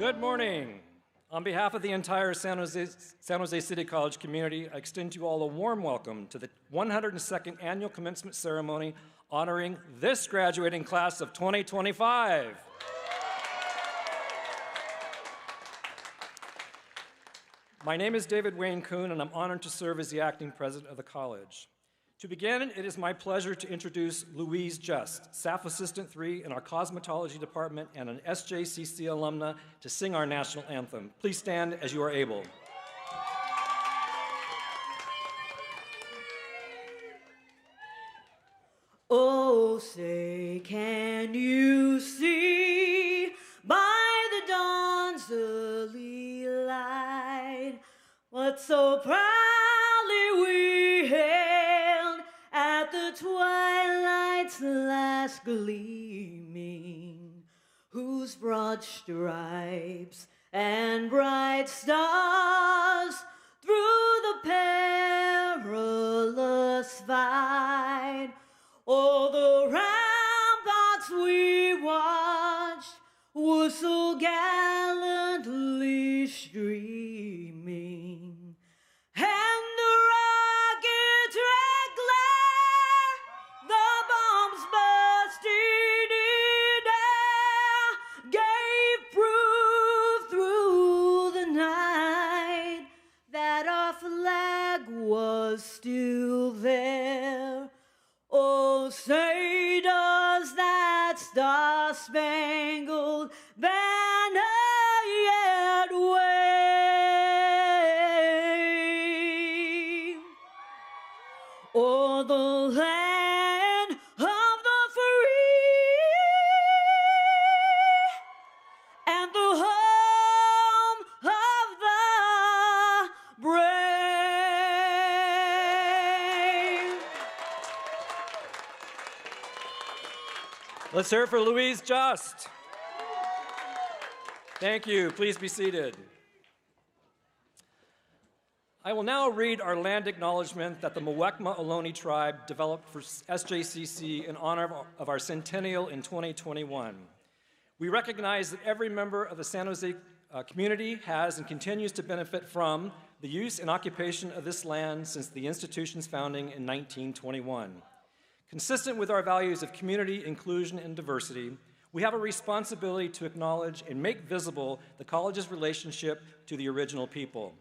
Good morning. On behalf of the entire San Jose City College community, I extend to you all a warm welcome to the 102nd Annual Commencement Ceremony honoring this graduating class of 2025. My name is David Wayne Kuhn, and I'm honored to serve as the acting president of the college. To begin, it is my pleasure to introduce Louise Just, Staff Assistant 3 in our Cosmetology Department and an SJCC alumna, to sing our national anthem. Please stand as you are able. Oh, say, can you see by the dawn's early light what so proudly we hailed at the twilight's last gleaming, whose broad stripes and bright stars through the perilous fight, all the ramparts we watched were so gallantly streaming, and the rockets red glare, the bombs bursting in air, gave proof through the night that our flag was still there. Oh, say does that star-spangled banner yet wave o'er the land of the free and the home of the brave? Let's hear it for Louise Just. Thank you. Please be seated. I will now read our land acknowledgement that the Muwekma Ohlone tribe developed for SJCC in honor of our centennial in 2021. We recognize that every member of the San Jose community has and continues to benefit from the use and occupation of this land since the institution's founding in 1921. Consistent with our values of community, inclusion, and diversity, we have a responsibility to acknowledge and make visible the college's relationship to the original people.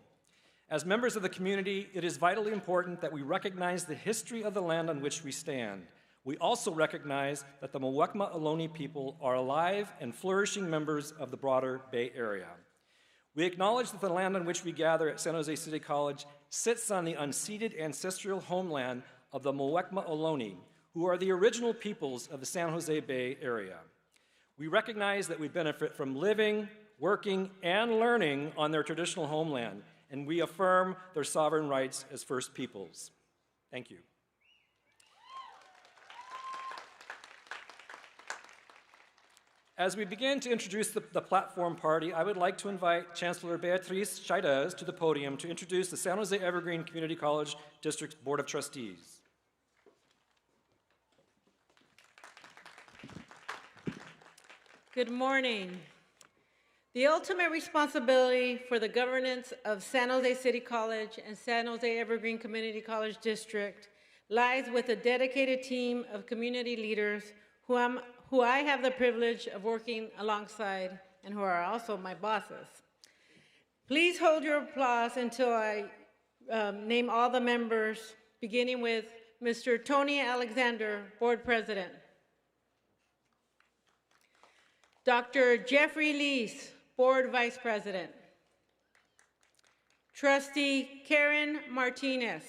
As members of the community, it is vitally important that we recognize the history of the land on which we stand. We also recognize that the Muwekma Ohlone people are alive and flourishing members of the broader Bay Area. We acknowledge that the land on which we gather at San Jose City College sits on the unceded ancestral homeland of the Muwekma Ohlone, who are the original peoples of the San Jose Bay Area. We recognize that we benefit from living, working, and learning on their traditional homeland, and we affirm their sovereign rights as First Peoples. Thank you. As we begin to introduce the platform party, I would like to invite Chancellor Beatriz Chaidez to the podium to introduce the San Jose Evergreen Community College District's Board of Trustees. Good morning. The ultimate responsibility for the governance of San Jose City College and San Jose Evergreen Community College District lies with a dedicated team of community leaders who I have the privilege of working alongside and who are also my bosses. Please hold your applause until I name all the members, beginning with Mr. Tony Alexander, Board President. Dr. Jeffrey Lees, Board Vice President. Trustee Karen Martinez.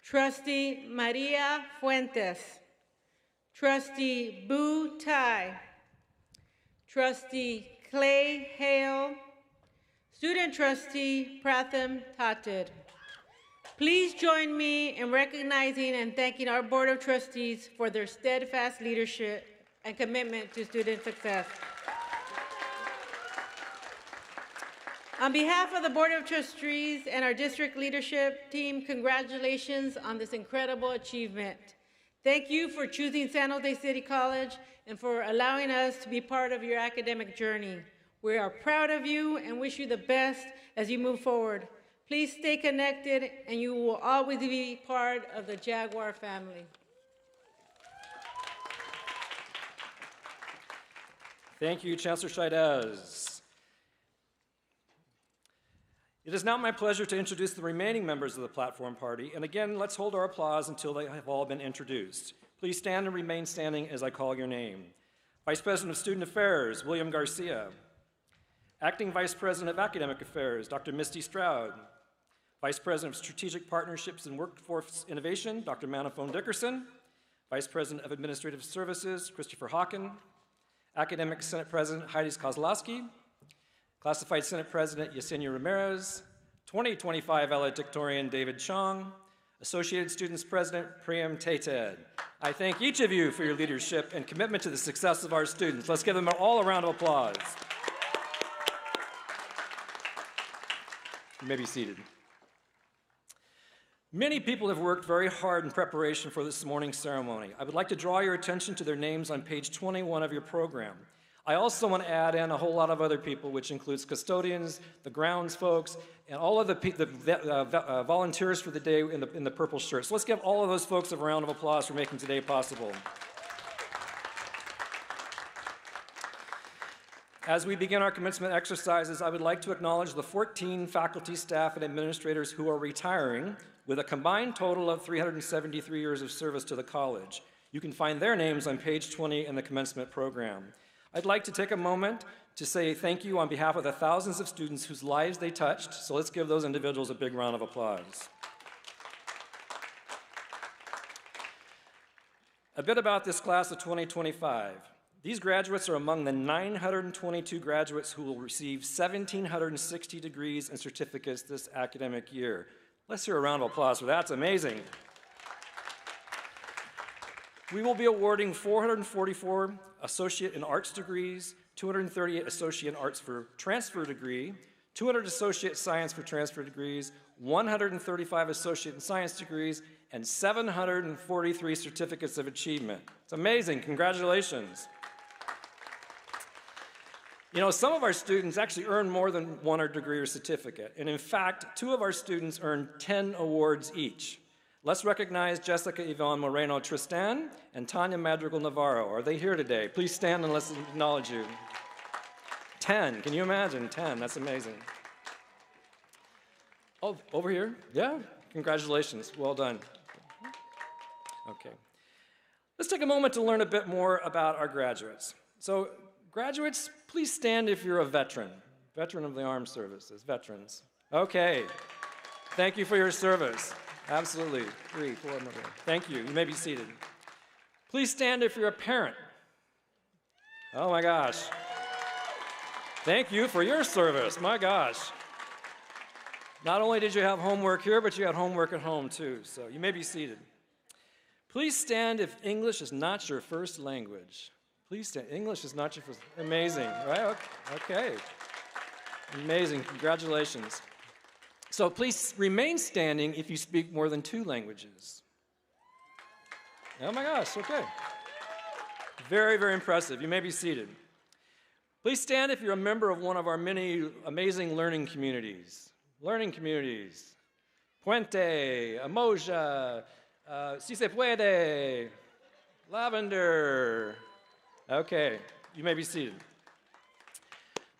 Trustee Maria Fuentes. Trustee Boo Tai. Trustee Clay Hale. Student Trustee Pratham Tatid. Please join me in recognizing and thanking our Board of Trustees for their steadfast leadership and commitment to student success. On behalf of the Board of Trustees and our district leadership team, congratulations on this incredible achievement. Thank you for choosing San Jose City College and for allowing us to be part of your academic journey. We are proud of you and wish you the best as you move forward. Please stay connected, and you will always be part of the Jaguar family. Thank you, Chancellor Chaidez. It is now my pleasure to introduce the remaining members of the platform party. And again, let's hold our applause until they have all been introduced. Please stand and remain standing as I call your name. Vice President of Student Affairs, William Garcia. Acting Vice President of Academic Affairs, Dr. Misty Stroud. Vice President of Strategic Partnerships and Workforce Innovation, Dr. Manafone Dickerson. Vice President of Administrative Services, Christopher Hawken. Academic Senate President, Heidi Kozlowski. Classified Senate President, Yesenia Ramirez. 2025 Valedictorian, David Chong. Associated Students President, Priyam Teted. I thank each of you for your leadership and commitment to the success of our students. Let's give them all a round of applause. You may be seated. Many people have worked very hard in preparation for this morning's ceremony. I would like to draw your attention to their names on page 21 of your program. I also want to add in a whole lot of other people, which includes custodians, the grounds folks, and all of the volunteers for the day in the purple shirts. So let's give all of those folks a round of applause for making today possible. As we begin our commencement exercises, I would like to acknowledge the 14 faculty, staff, and administrators who are retiring with a combined total of 373 years of service to the college. You can find their names on page 20 in the commencement program. I'd like to take a moment to say thank you on behalf of the thousands of students whose lives they touched, so let's give those individuals a big round of applause. A bit about this class of 2025. These graduates are among the 922 graduates who will receive 1,760 degrees and certificates this academic year. Let's hear a round of applause for that. That's amazing. We will be awarding 444 Associate in Arts degrees, 238 Associate in Arts for Transfer degree, 200 Associate Science for Transfer degrees, 135 Associate in Science degrees, and 743 Certificates of Achievement. It's amazing. Congratulations. You know, some of our students actually earn more than one degree or certificate. And in fact, 2 of our students earned 10 awards each. Let's recognize Jessica Yvonne Moreno Tristan and Tanya Madrigal Navarro. Are they here today? Please stand and let's acknowledge you. 10, can you imagine? 10, that's amazing. Oh, over here? Yeah, congratulations, well done. Okay. Let's take a moment to learn a bit more about our graduates. So, graduates, please stand if you're a veteran of the armed services, veterans. Okay, thank you for your service. Absolutely. 3, 4, number 1. Thank you. You may be seated. Please stand if you're a parent. Oh my gosh. Thank you for your service. My gosh. Not only did you have homework here, but you had homework at home too. So you may be seated. Please stand if English is not your first language. Please stand. English is not your first. Amazing, right? Okay. Amazing. Congratulations. So please remain standing if you speak more than 2 languages. Oh my gosh, okay. Very, very impressive. You may be seated. Please stand if you're a member of one of our many amazing learning communities. Learning communities. Puente, Amoja, Si Se Puede, Lavender. Okay, you may be seated.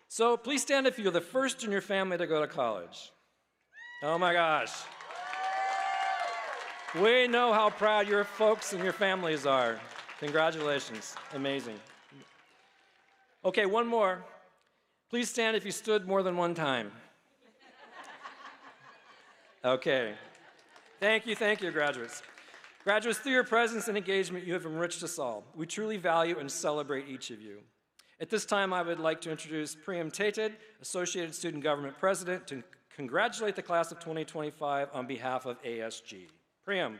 So please stand if you're the first in your family to go to college. Oh my gosh. We know how proud your folks and your families are. Congratulations. Amazing. Okay, one more. Please stand if you stood more than one time. Okay. Thank you, graduates. Graduates, through your presence and engagement, you have enriched us all. We truly value and celebrate each of you. At this time, I would like to introduce Priyam Teted, Associated Student Government President, to congratulate the class of 2025 on behalf of ASG. Priyam.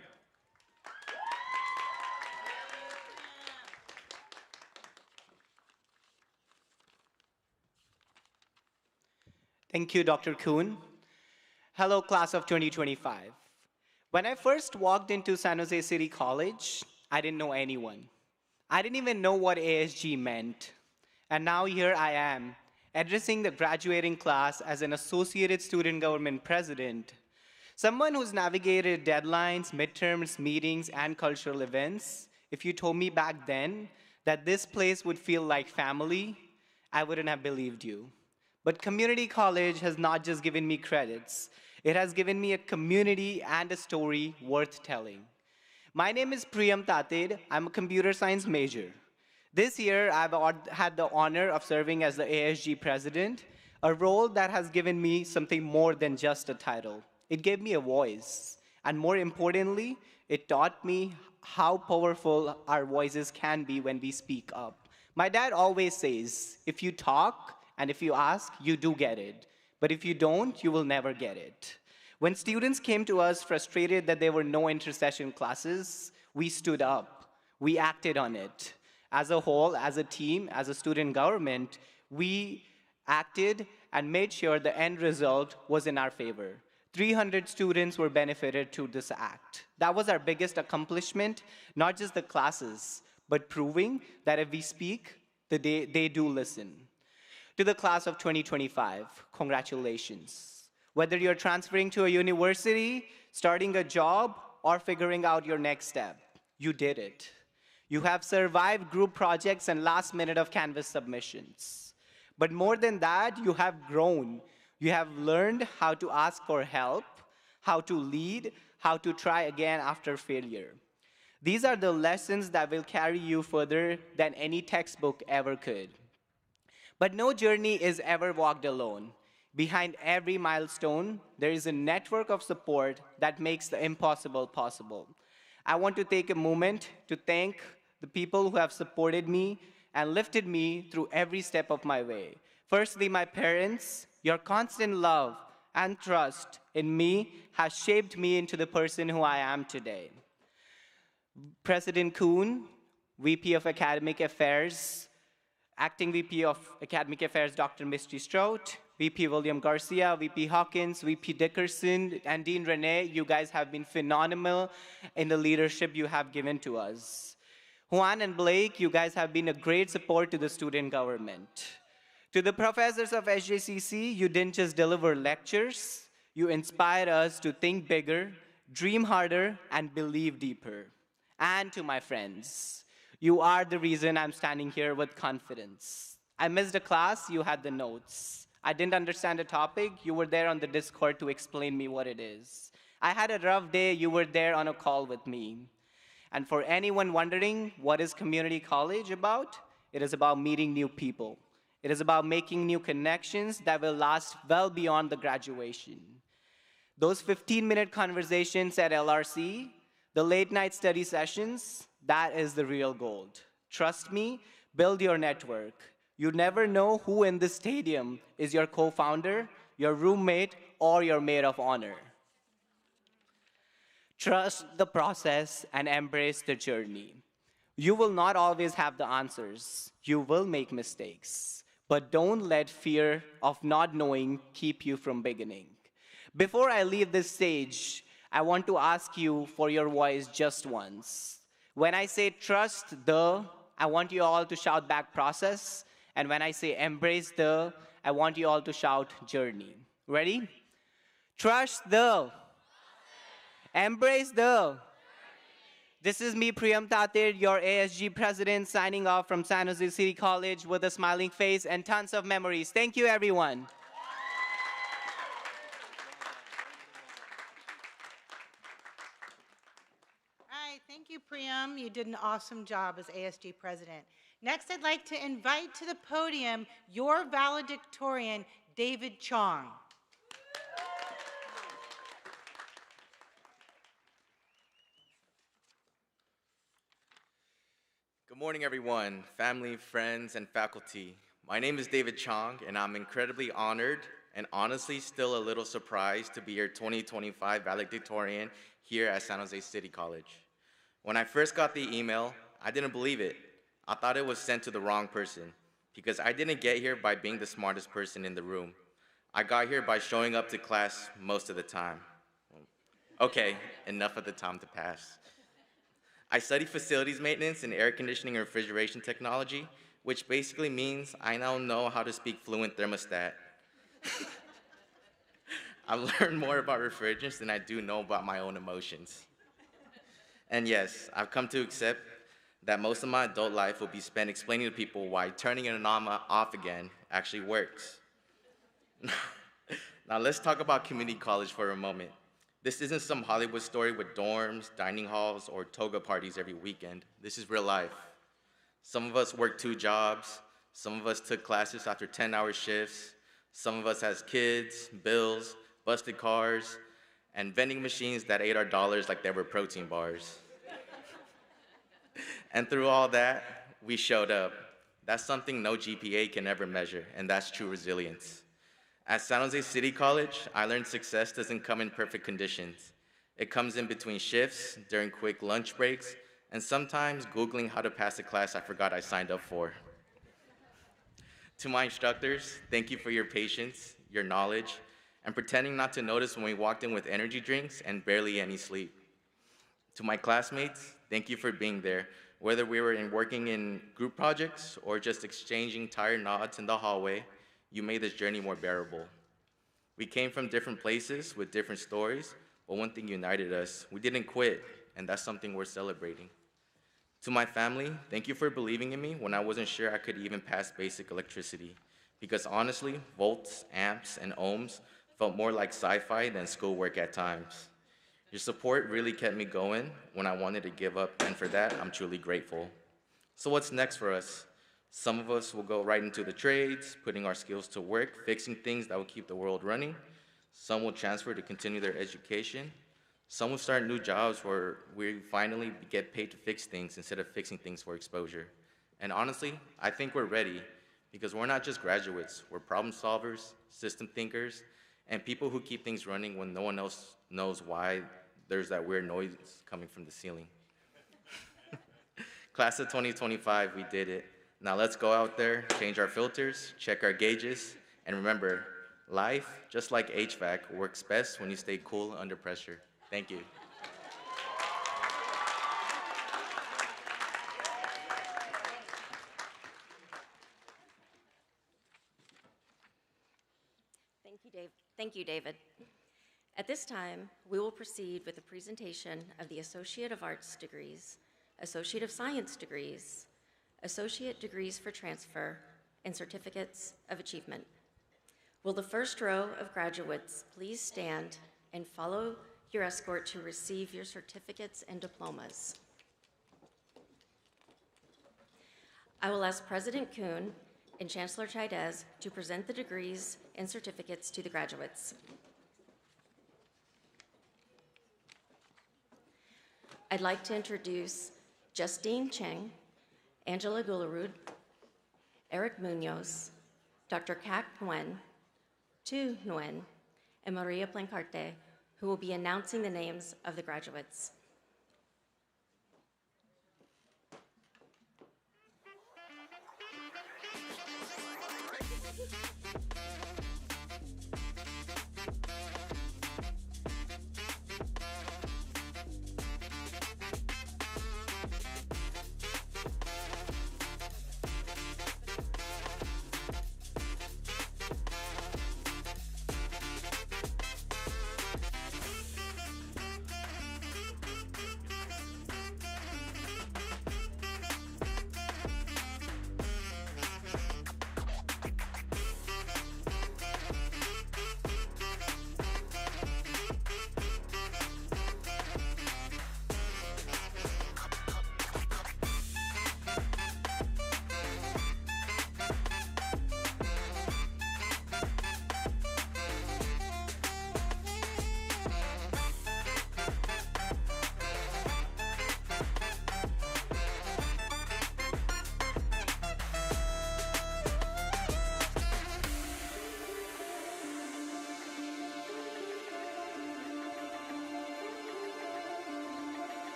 Thank you, Dr. Kuhn. Hello, class of 2025. When I first walked into San Jose City College, I didn't know anyone. I didn't even know what ASG meant. And now here I am, addressing the graduating class as an associated student government president, someone who's navigated deadlines, midterms, meetings, and cultural events. If you told me back then that this place would feel like family, I wouldn't have believed you. But community college has not just given me credits, it has given me a community and a story worth telling. My name is Priyam Tatid. I'm a computer science major. This year, I've had the honor of serving as the ASG president, a role that has given me something more than just a title. It gave me a voice, and more importantly, it taught me how powerful our voices can be when we speak up. My dad always says, if you talk and if you ask, you do get it. But if you don't, you will never get it. When students came to us frustrated that there were no intercession classes, we stood up. We acted on it. As a whole, as a team, as a student government, we acted and made sure the end result was in our favor. 300 students were benefited through this act. That was our biggest accomplishment, not just the classes, but proving that if we speak, they do listen. To the class of 2025, congratulations. Whether you're transferring to a university, starting a job, or figuring out your next step, you did it. You have survived group projects and last minute of Canvas submissions. But more than that, you have grown. You have learned how to ask for help, how to lead, how to try again after failure. These are the lessons that will carry you further than any textbook ever could. But no journey is ever walked alone. Behind every milestone, there is a network of support that makes the impossible possible. I want to take a moment to thank the people who have supported me and lifted me through every step of my way. Firstly, my parents. Your constant love and trust in me has shaped me into the person who I am today. President Kuhn, VP of Academic Affairs, Acting VP of Academic Affairs, Dr. Misty Strout, VP William Garcia, VP Hawkins, VP Dickerson, and Dean Renee, you guys have been phenomenal in the leadership you have given to us. Juan and Blake, you guys have been a great support to the student government. To the professors of SJCC, you didn't just deliver lectures, you inspired us to think bigger, dream harder, and believe deeper. And to my friends, you are the reason I'm standing here with confidence. I missed a class, you had the notes. I didn't understand a topic, you were there on the Discord to explain me what it is. I had a rough day, you were there on a call with me. And for anyone wondering what is community college about, it is about meeting new people. It is about making new connections that will last well beyond the graduation. Those 15-minute conversations at LRC, the late-night study sessions, that is the real gold. Trust me, build your network. You never know who in this stadium is your co-founder, your roommate, or your maid of honor. Trust the process and embrace the journey. You will not always have the answers. You will make mistakes. But don't let fear of not knowing keep you from beginning. Before I leave this stage, I want to ask you for your voice just once. When I say trust the, I want you all to shout back process. And when I say embrace the, I want you all to shout journey. Ready? Trust the. Embrace the. This is me, Priyam Tatir, your ASG president, signing off from San Jose City College with a smiling face and tons of memories. Thank you, everyone. All right, thank you, Priyam. You did an awesome job as ASG president. Next, I'd like to invite to the podium your valedictorian, David Chong. Good morning, everyone, family, friends, and faculty. My name is David Chong, and I'm incredibly honored and honestly still a little surprised to be your 2025 valedictorian here at San Jose City College. When I first got the email, I didn't believe it. I thought it was sent to the wrong person because I didn't get here by being the smartest person in the room. I got here by showing up to class most of the time. Okay, enough of the time to pass. I studied facilities maintenance and air conditioning and refrigeration technology, which basically means I now know how to speak fluent thermostat. I've learned more about refrigerants than I do know about my own emotions. And yes, I've come to accept that most of my adult life will be spent explaining to people why turning an alarm off again actually works. Now let's talk about community college for a moment. This isn't some Hollywood story with dorms, dining halls, or toga parties every weekend. This is real life. Some of us work 2 jobs. Some of us took classes after 10-hour shifts. Some of us has kids, bills, busted cars, and vending machines that ate our dollars like they were protein bars. And through all that, we showed up. That's something no GPA can ever measure, and that's true resilience. At San Jose City College, I learned success doesn't come in perfect conditions. It comes in between shifts, during quick lunch breaks, and sometimes Googling how to pass a class I forgot I signed up for. To my instructors, thank you for your patience, your knowledge, and pretending not to notice when we walked in with energy drinks and barely any sleep. To my classmates, thank you for being there, whether we were working in group projects or just exchanging tired nods in the hallway. You made this journey more bearable. We came from different places with different stories, but one thing united us: we didn't quit, and that's something worth celebrating. To my family, thank you for believing in me when I wasn't sure I could even pass basic electricity, because honestly, volts, amps, and ohms felt more like sci-fi than schoolwork at times. Your support really kept me going when I wanted to give up, and for that, I'm truly grateful. So what's next for us? Some of us will go right into the trades, putting our skills to work, fixing things that will keep the world running. Some will transfer to continue their education. Some will start new jobs where we finally get paid to fix things instead of fixing things for exposure. And honestly, I think we're ready, because we're not just graduates, we're problem solvers, system thinkers, and people who keep things running when no one else knows why there's that weird noise coming from the ceiling. Class of 2025, we did it. Now let's go out there, change our filters, check our gauges, and remember, life, just like HVAC, works best when you stay cool under pressure. Thank you. Thank you, David. At this time, we will proceed with the presentation of the Associate of Arts degrees, Associate of Science degrees, Associate degrees for transfer, and Certificates of Achievement. Will the first row of graduates please stand and follow your escort to receive your certificates and diplomas? I will ask President Kuhn and Chancellor Chaidez to present the degrees and certificates to the graduates. I'd like to introduce Justine Cheng, Angela Gularud, Eric Munoz, Dr. Kak Nguyen, Tu Nguyen, and Maria Plancarte, who will be announcing the names of the graduates.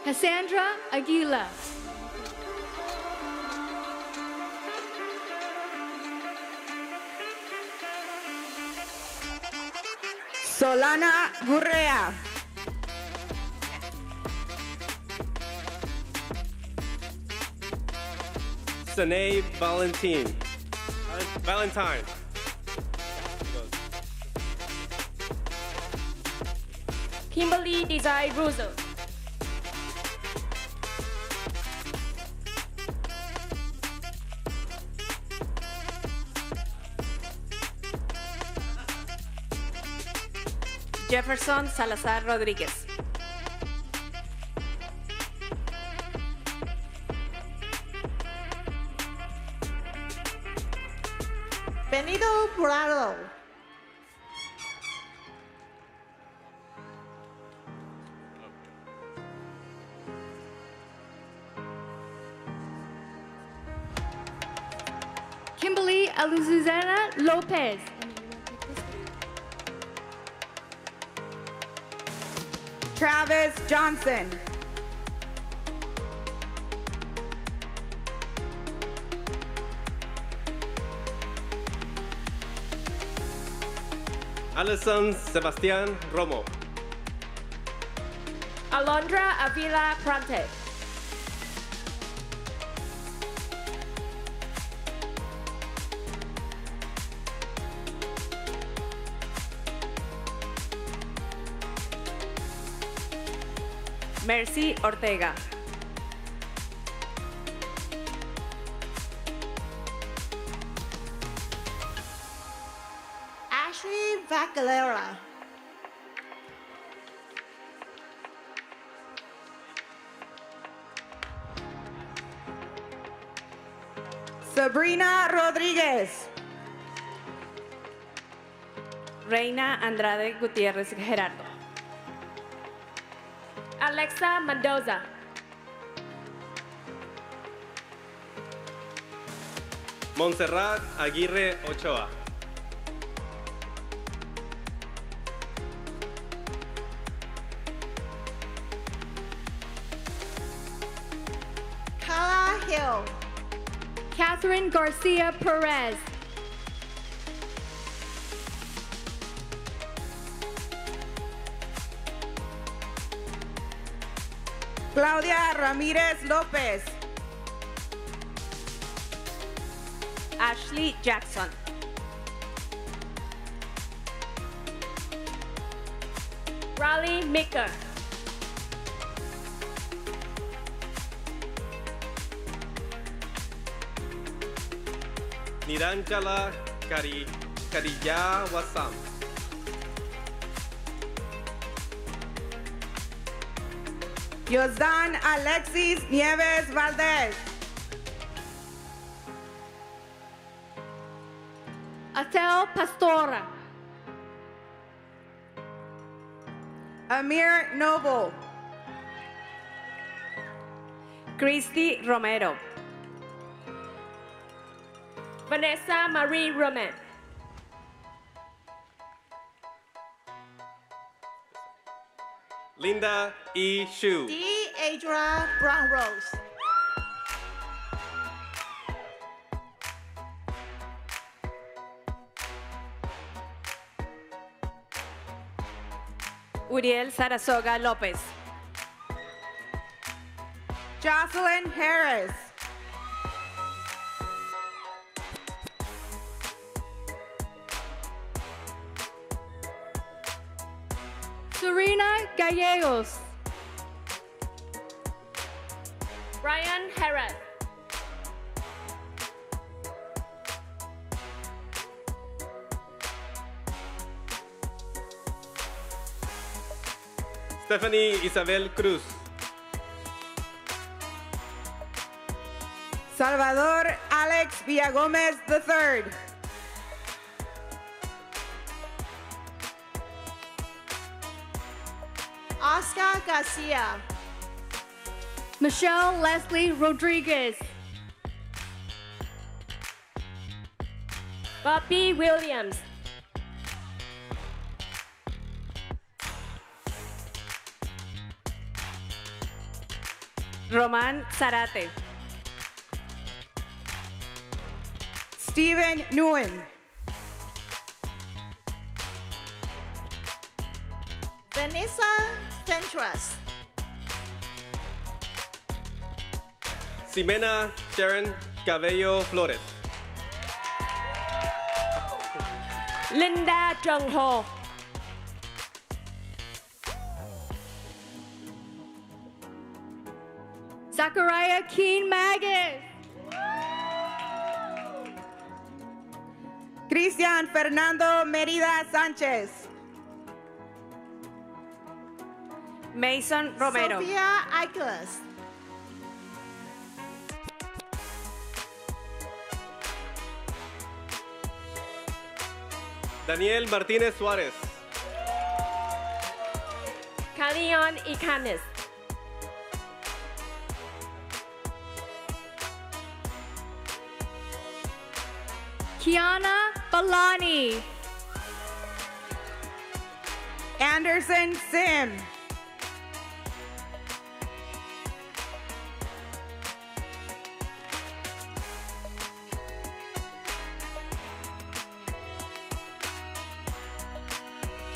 Cassandra Aguila. Solana Gurrea. Shanae Valentine. Kimberly Desai Russo. Jefferson Salazar Rodríguez. Benito Bravo. Kimberly Aluzana Lopez. Travis Johnson. Alison Sebastian Romo. Alondra Avila Prante. Mercy Ortega. Ashley Vacalera. Sabrina Rodriguez. Reina Andrade Gutiérrez Gerardo. Alexa Mendoza. Montserrat Aguirre Ochoa. Kala Hill. Catherine Garcia Perez. Claudia Ramirez Lopez. Ashley Jackson. Raleigh Mika. Niranjala Kariya Wasam. Yosdan Alexis Nieves Valdez. Atel Pastora. Amir Noble. Christy Romero. Vanessa Marie Roman. Linda E. Shu. Deidra Brown Rose. Uriel Sarasoga López. Jocelyn Harris. Serena Gallegos. Brian Harris. Stephanie Isabel Cruz. Salvador Alex Villagomez III. Oscar Garcia. Michelle Leslie Rodriguez. Bobby Williams. Román Zarate. Stephen Nguyen. Vanessa Centras. Ximena Sharon Cabello Flores. Linda Jung Ho. Zachariah Keen Magus. Cristian Fernando Merida Sánchez. Mason Romero. Sophia Eichels. Daniel Martínez Suárez. Kadion Ikanis. Kiana Balani. Anderson Sim.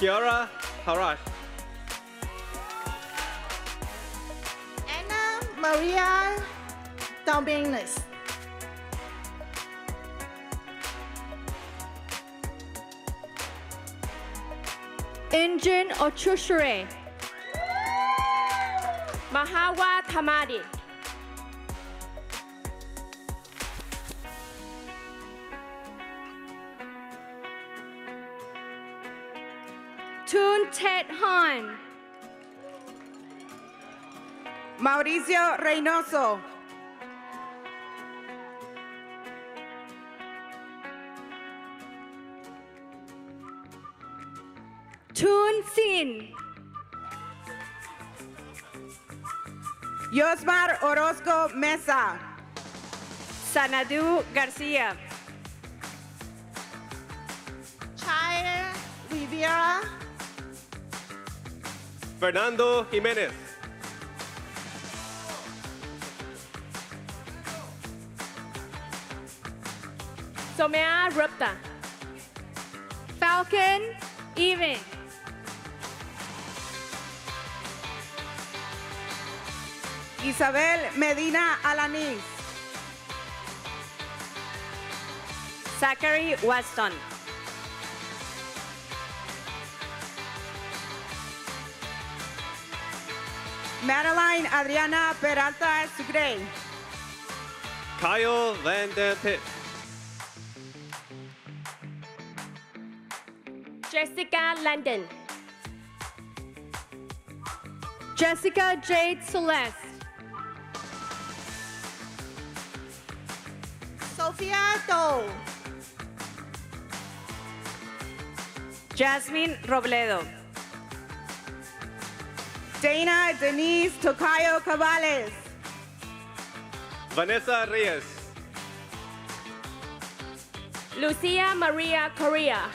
Kiara Harash. Anna Maria Dominguez. Injin Ochushure. Mahawa Tamadi. Tun Tet Han. Mauricio Reynoso. Tun Sin. Yosmar Orozco Mesa. Sanadu Garcia. Chaya Rivera. Fernando Jiménez. Somea Rupta. Falcon Even. Isabel Medina Alanis. Zachary Weston. Madeline Adriana Peralta Sugre. Kyle Van Der Pitt. Jessica London. Jessica Jade Celeste. Sophia Dole. Jasmine Robledo. Dana Denise Tocayo Cabales. Vanessa Reyes. Lucia Maria Correa.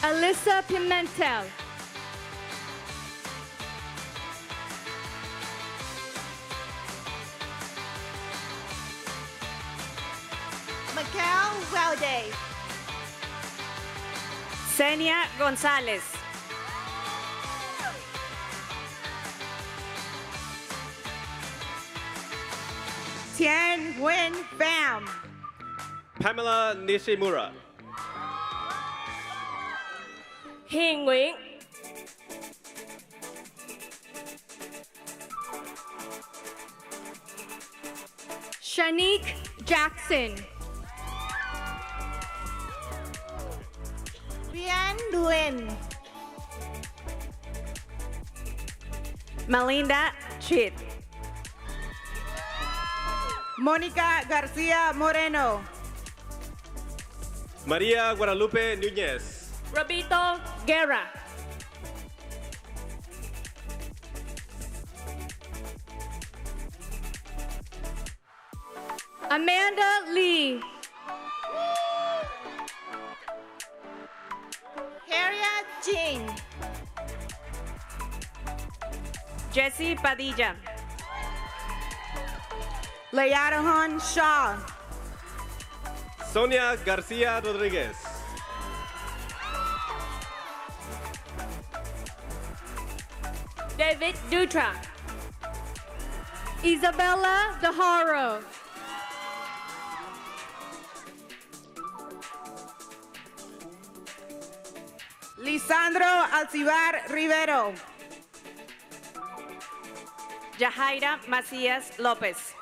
Alyssa Pimentel. Miguel Valdez. Senia González. Tien Nguyen Pham. Pamela Nishimura. Hiền Nguyễn. Shanique Jackson. Rian Nguyen. Melinda Chit. Mónica García Moreno. María Guadalupe Núñez. Robito Guerra. Amanda Lee. Harriet Jean. Jessie Padilla. Layadahan Shaw. Sonia García Rodríguez. David Dutra. Isabella Daharo. Lisandro Alcivar Rivero. Yahaira Macías López.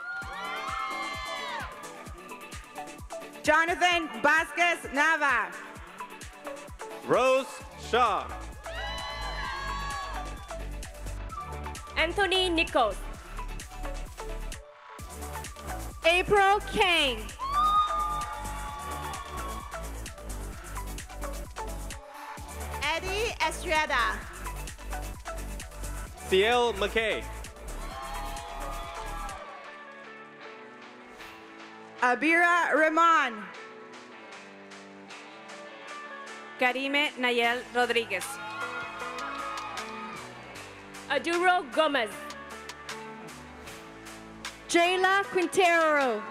Jonathan Vasquez Nava. Rose Shaw. Anthony Nichols. April Kang. Eddie Estrada. Ciel McKay. Abira Ramon. Karime Nayel Rodríguez. Aduro Gomez. Jayla Quintero.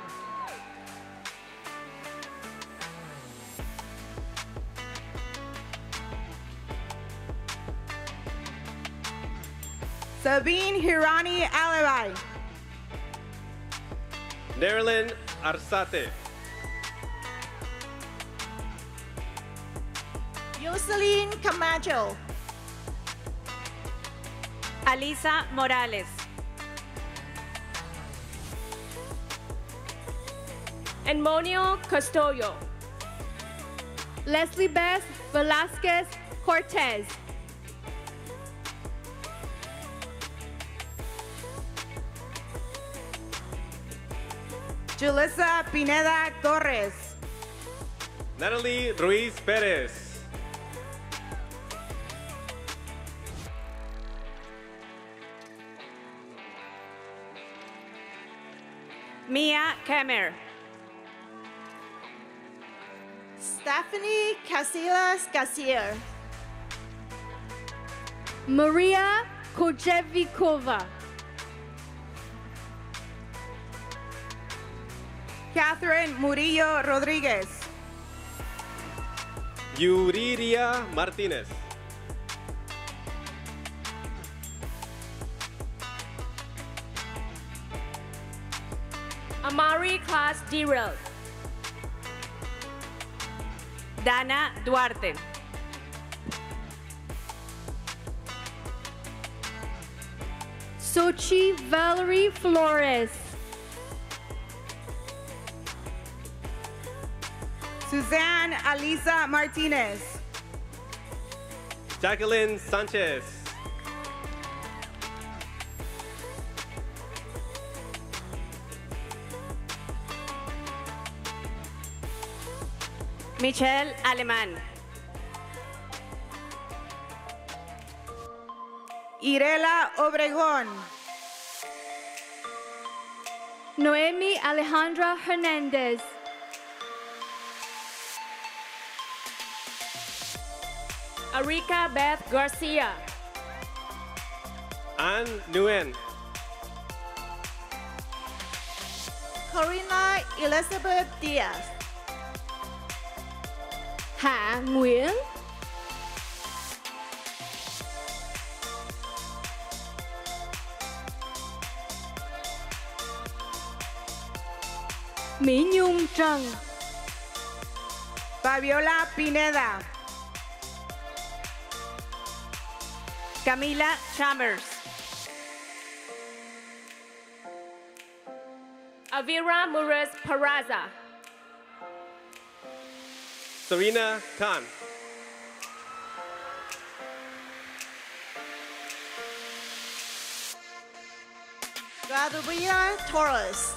Sabine Hirani Alibi. Nerilyn Arsate. Jocelyn Camacho. Alisa Morales. Enmonio Custodio. Leslie Beth Velasquez Cortez. Julissa Pineda Torres. Natalie Ruiz Perez. Mia Kemer. Stephanie Casillas Gassier. Maria Kojevikova. Catherine Murillo Rodriguez. Yuriria Martinez. Amari Class Derel. Dana Duarte. Sochi Valerie Flores. Suzanne Alisa Martinez. Jacqueline Sanchez. Michelle Alemán. Irela Obregón. Noemi Alejandra Hernandez. Arika Beth Garcia. Ann Nguyen. Corina Elizabeth Diaz. Hạ Nguyễn. Mỹ Nhung Trần. Fabiola Pineda. Camila Chambers. Avira Mures Paraza. Serena Khan. Gadrina Torres.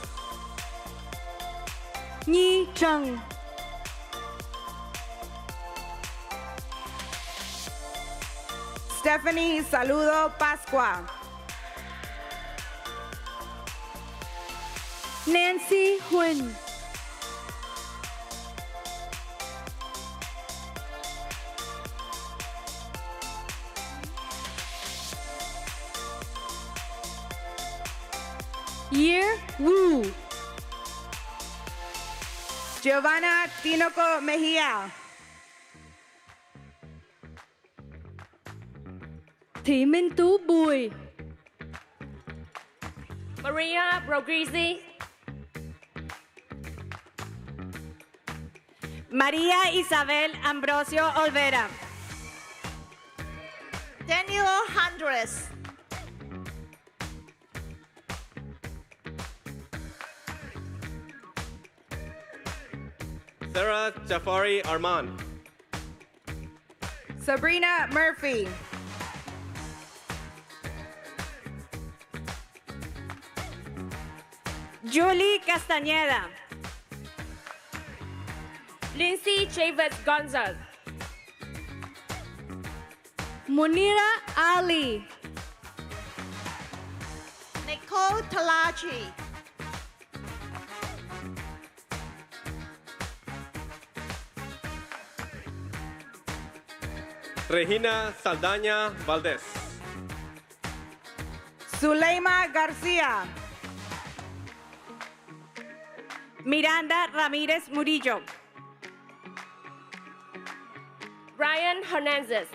Nhi Trần. Stephanie Saludo Pascua. Nancy Huyn. Year Wu. Giovanna Tinoco Mejia. Thị Minh Tú Bùi. Maria Brogrizzi. María Isabel Ambrosio Olvera. Daniel Andres. Sarah Jafari Arman. Sabrina Murphy. Julie Castañeda. Lindsay Chavez Gonzalez. Munira Ali. Nicole Talachi. Regina Saldaña Valdez. Zuleima Garcia. Miranda Ramírez Murillo. Ryan Hernandez.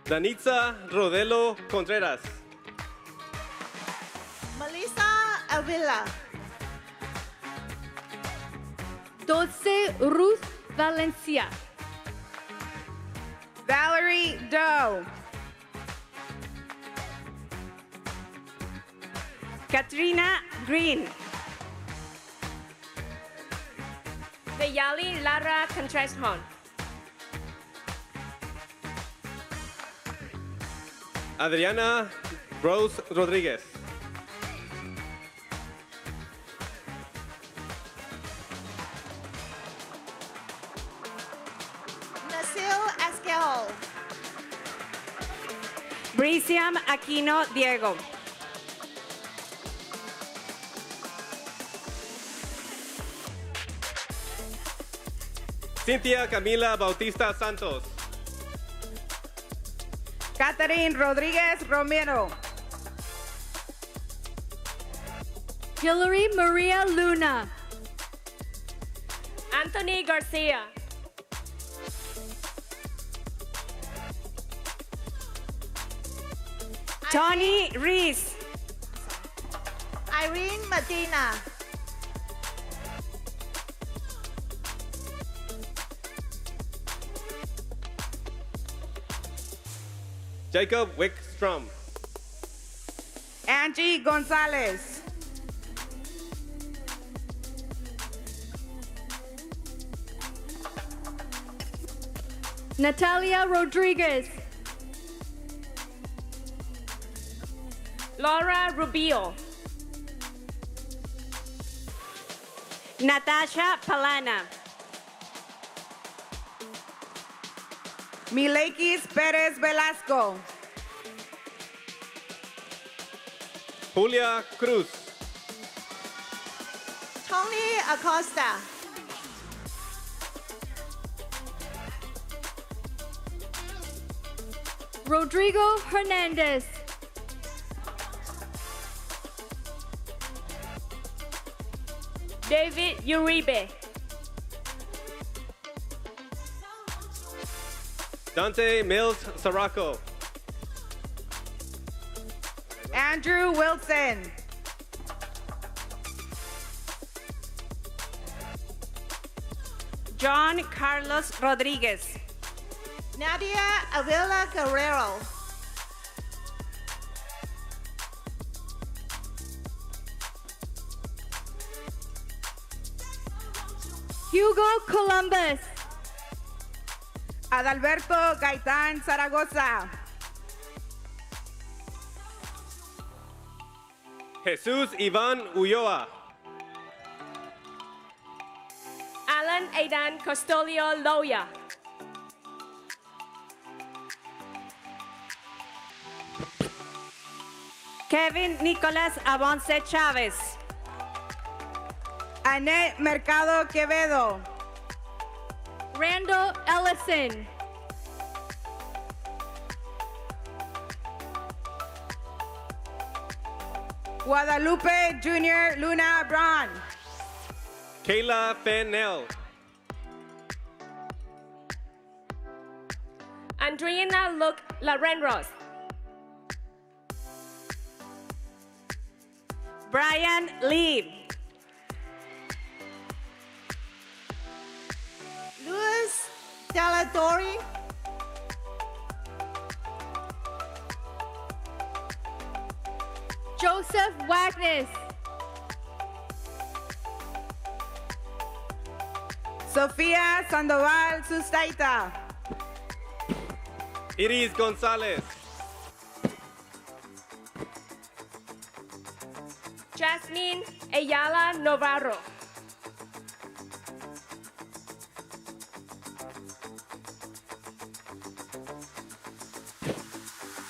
Danitza Rodelo Contreras. Melissa Avila. Dulce Ruth Valencia. Valerie Doe. Katrina Green. Deyali Lara Contreras. Adriana Rose Rodríguez. Nasil Esquel. Brisiam Aquino Diego. Cynthia Camila Bautista Santos. Catherine Rodríguez Romero. Hillary Maria Luna. Anthony Garcia. Tony Reese. Irene Medina. Jacob Wickstrom. Angie Gonzalez. Natalia Rodriguez. Laura Rubio. Natasha Palana. Milekis Perez Velasco. Julia Cruz. Tony Acosta. Rodrigo Hernandez. David Uribe. Dante Mills Saraco. Andrew Wilson. John Carlos Rodriguez. Nadia Avila Guerrero. Hugo Columbus. Adalberto Gaitán Zaragoza. Jesús Iván Ulloa. Alan Aidan Costolio Loya. Kevin Nicolás Abonce Chávez. Annette Mercado Quevedo. Randall Ellison. Guadalupe Jr. Luna Braun. Kayla Fennell. Andriana Luke Larenros. Brian Lee. Luis Deladori. Joseph Wagner. Sofía Sandoval Sustaita. Iris Gonzalez. Jasmine Ayala Navarro.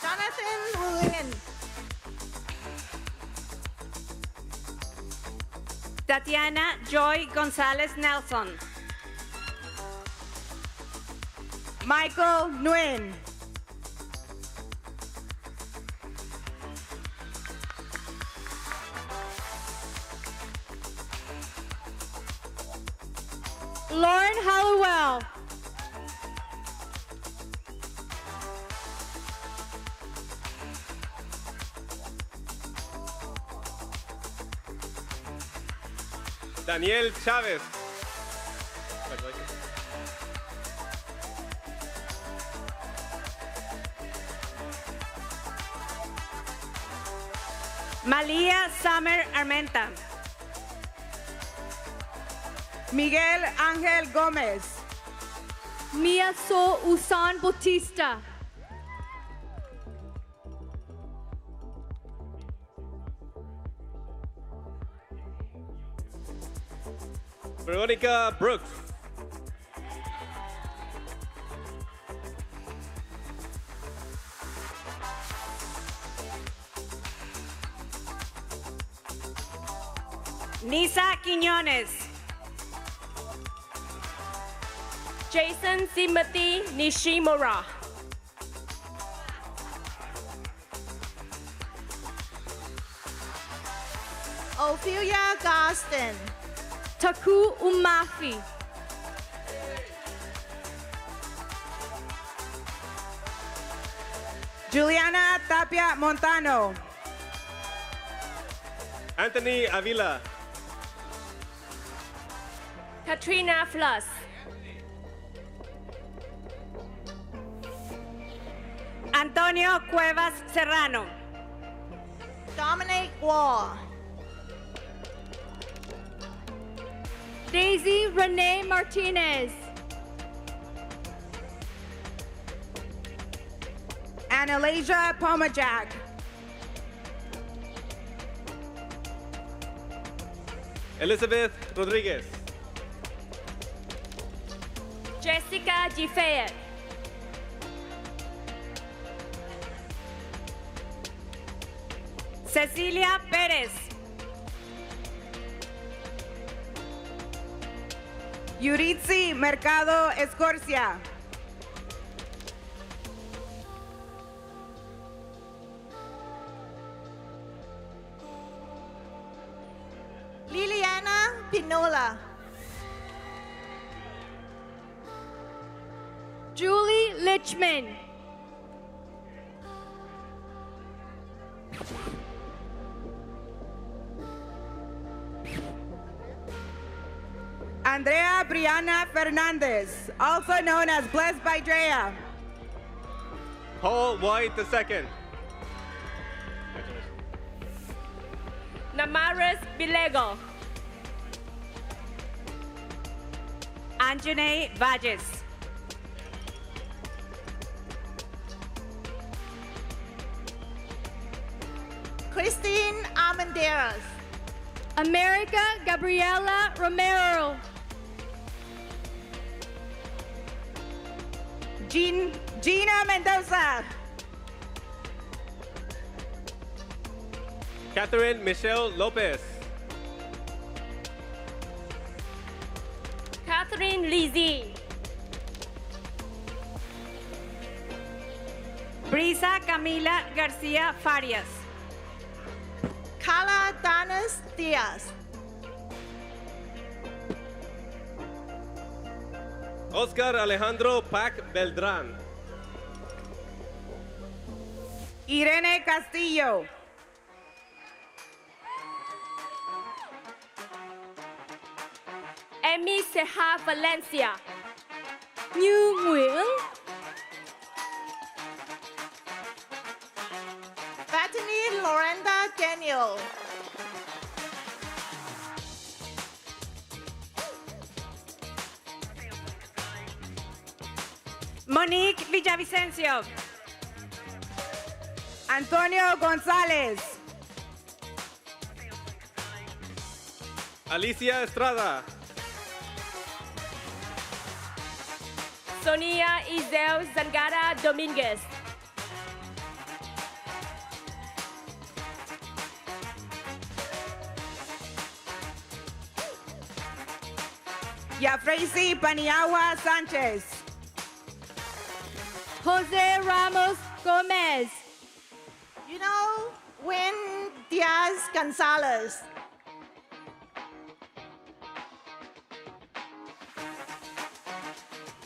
Jonathan Wulin. Tatiana Joy Gonzalez Nelson. Michael Nguyen. Lauren Halliwell. Daniel Chávez. Malia Summer Armenta. Miguel Ángel Gómez. Mia So Usan Bautista. Veronica Brooks. Nisa Quiñones. Jason Timothy Nishimura. Ophelia Gostin. Taku Umafi. Juliana Tapia Montano. Anthony Avila. Katrina Fluss. Antonio Cuevas Serrano. Dominic Wall. Daisy Renee Martinez. Analasia Pomajak. Elizabeth Rodriguez. Jessica G. Fayette. Cecilia Pérez. Yuritsi Mercado Escorcia. Liliana Pinola. Julie Lichman. Andrea Brianna Fernandez, also known as Blessed by Drea. Paul White II. Namaris Bilego. Anjane Valles. Christine Armenderos. America Gabriela Romero. Gina Mendoza. Catherine Michelle Lopez. Catherine Lizzie. Brisa Camila García Farias. Carla Danas Diaz. Oscar Alejandro Pac Beltran. Irene Castillo. Emi Seha Valencia. Như Nguyễn, Bethany Lorenda Daniel. Monique Villavicencio. Antonio Gonzalez. Alicia Estrada. Sonia Isel Zangara Dominguez, Yafraisi Paniagua Sanchez. Jose Ramos Gomez, You know, Win Diaz Gonzalez.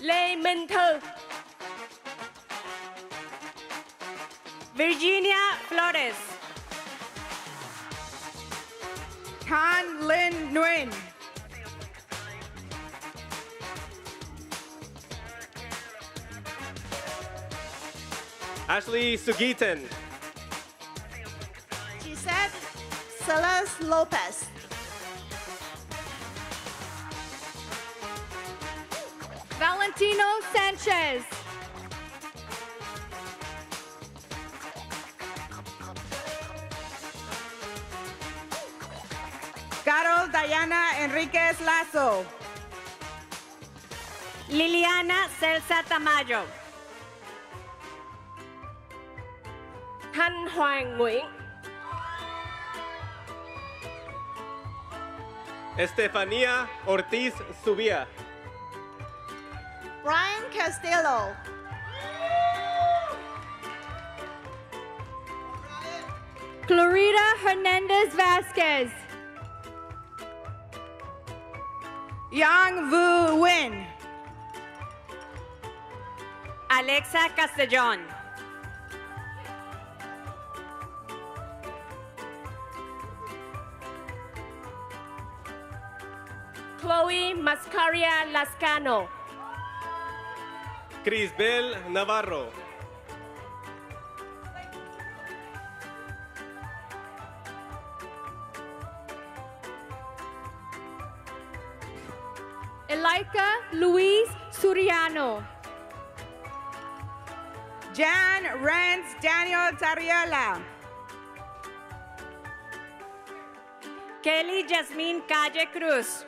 Lê Minh Thư, Virginia Flores. Tan Lin Nguyen. Ashley Sugitan. Gisette Salas Lopez. Valentino Sanchez, Carol Diana Enriquez Lazo. Liliana Celsa Tamayo. Thanh Hoàng Nguyễn, Estefania Ortiz Subia. Brian Castillo. Clarita Hernandez Vasquez, Yang Vu Win. Alexa Castellón. Chloe Mascaria Lascano, Crisbel Navarro. Elika Luis Suriano, Jan Renz Daniel Tarriela. Kelly Jasmine Calle Cruz.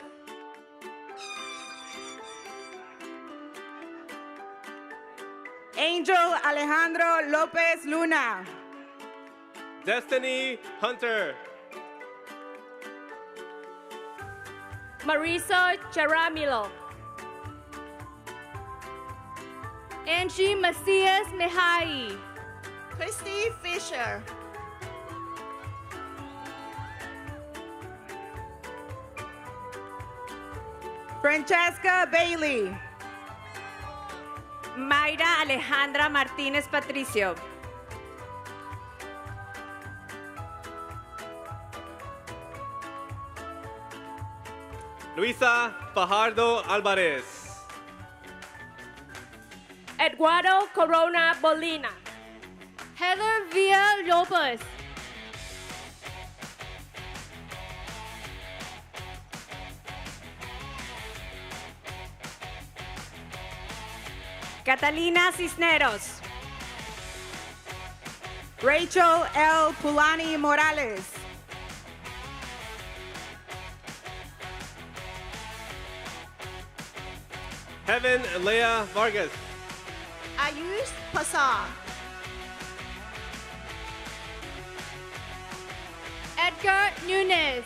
Angel Alejandro Lopez Luna. Destiny Hunter. Marisa Charamilo, Angie Macias Mejai, Christy Fisher. Francesca Bailey. Mayra Alejandra Martínez Patricio. Luisa Fajardo Alvarez. Eduardo Corona Bolina, Heather Villa Lopez, Catalina Cisneros. Rachel L. Pulani Morales. Heaven Lea Vargas. Ayush Pasar. Edgar Nunes,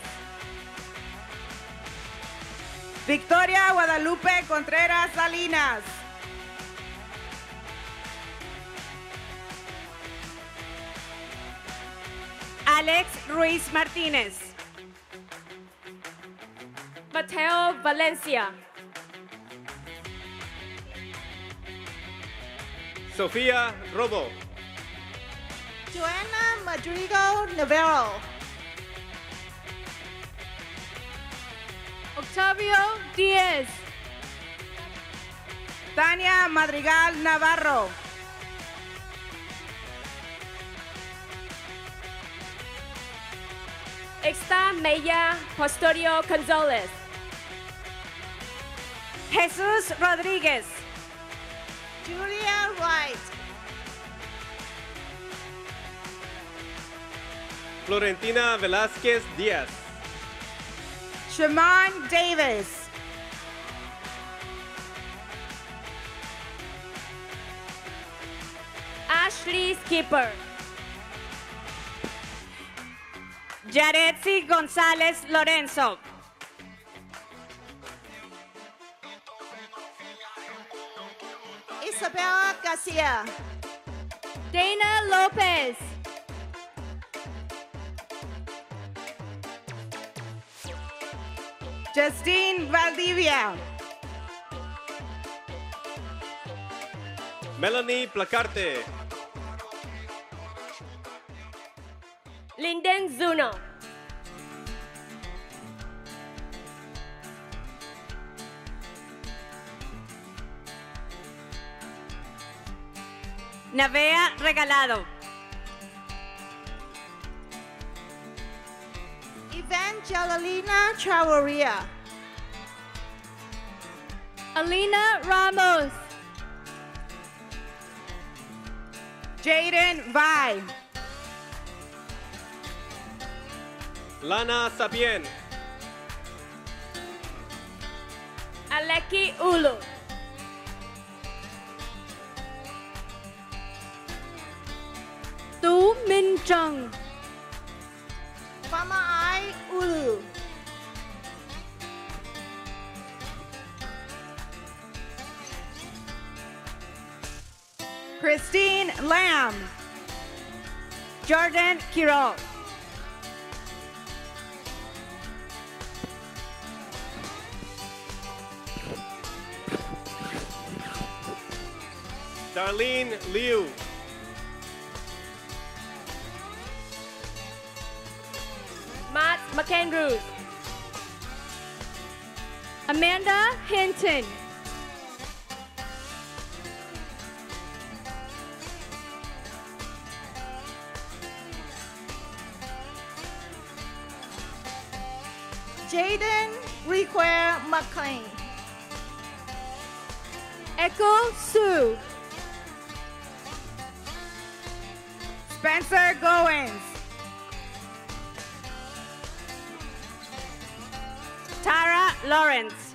Victoria Guadalupe Contreras Salinas. Alex Ruiz Martínez. Mateo Valencia, Sofía Robo. Joanna Madrigo Navarro. Octavio Diaz, Tania Madrigal Navarro. Exta Maya Postorio Gonzalez. Jesús Rodríguez. Julia Wright. Florentina Velázquez Díaz. Shimon Davis. Ashley Skipper. Yaretsi González Lorenzo. Isabella Garcia. Dana Lopez. Justine Valdivia. Melanie Placarte. Linden Zuno. Navea Regalado. Evangelina Chavarria. Alina Ramos. Jaden Vai. Lana Sapien. Aleki Ulu. Tu Minh Trần. Pamaai Ulu. Christine Lamb. Jordan Quiroz. Darlene Liu. Matt McAndrews. Amanda Hinton. Jaden Require McLean. Echo Sue. Spencer Goins. Tara Lawrence.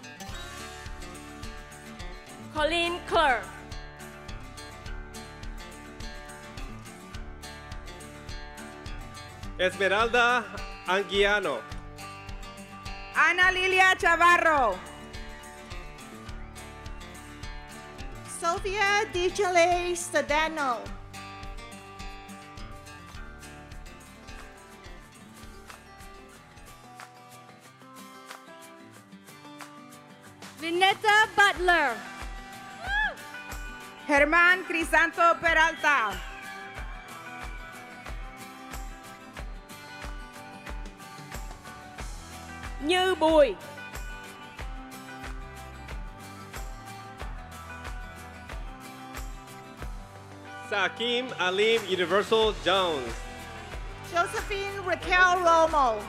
Colleen Kerr. Esmeralda Anguiano. Ana Lilia Chavarro. Sophia DiChile Sedano. Vinetta Butler. Germán Crisanto Peralta. Như Bùi. Sakim Alim Universal Jones. Josephine Raquel Romo.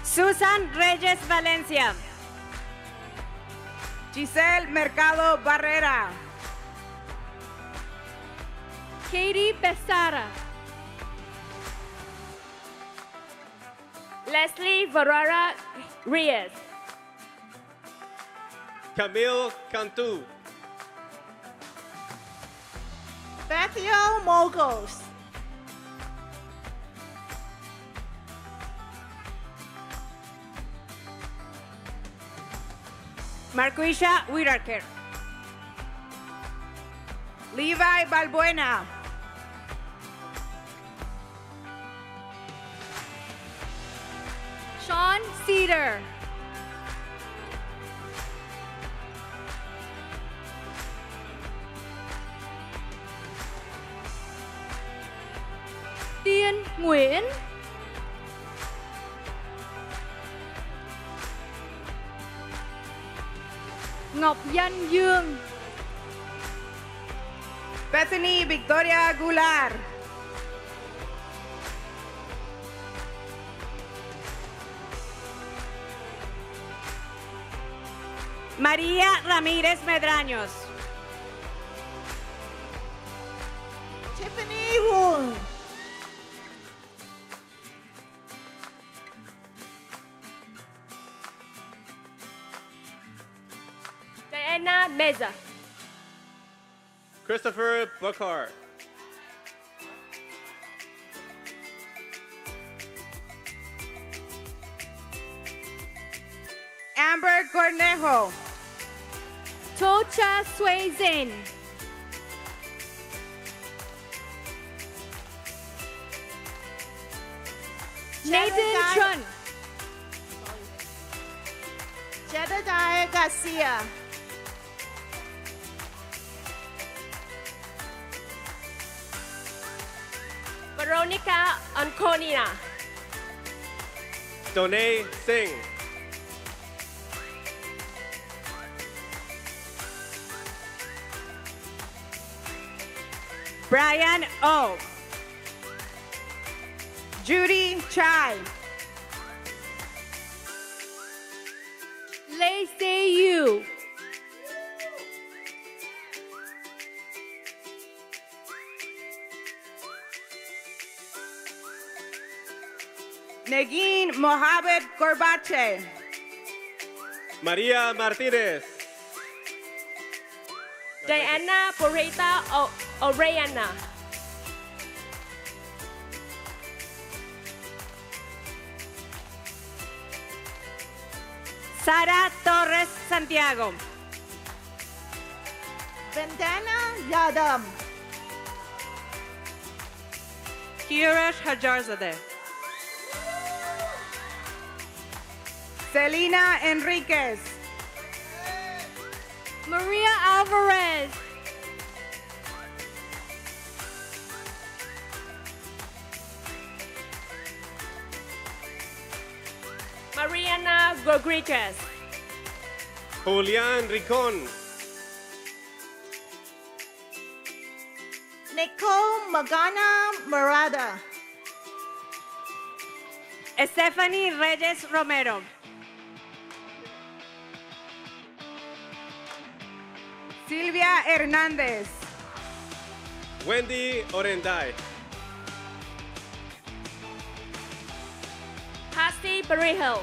Susan Reyes Valencia. Giselle Mercado Barrera. Katie Besara. Leslie Varara Reyes. Camille Cantu. Bethio Mogos. Marquisha Whitaker. Levi Balbuena. Sean Cedar. Tiên Nguyễn. Ngọc Danh Dương. Bethany Victoria Goulart. María Ramírez Medraños. Tiffany Woon. Diana Meza. Christopher Buckhart. Amber Cornejo. Tocha Suizin. Nathan Chun. Jedediah Garcia. Veronica Anconina. Donay Singh. Brian O. Judy Chai. Lacey Yu. Negin Mohamed Gorbache. Maria Martinez. Diana Porita Orellana. Sara Torres Santiago. Vandana Yadam. Kirash Hajarzadeh. Selena Enriquez. Maria Alvarez. Mariana Rodriguez. Julian Ricon. Nicole Magana Murada. Stephanie Reyes Romero. Silvia Hernández. Wendy Orenday. Hasti Berihel.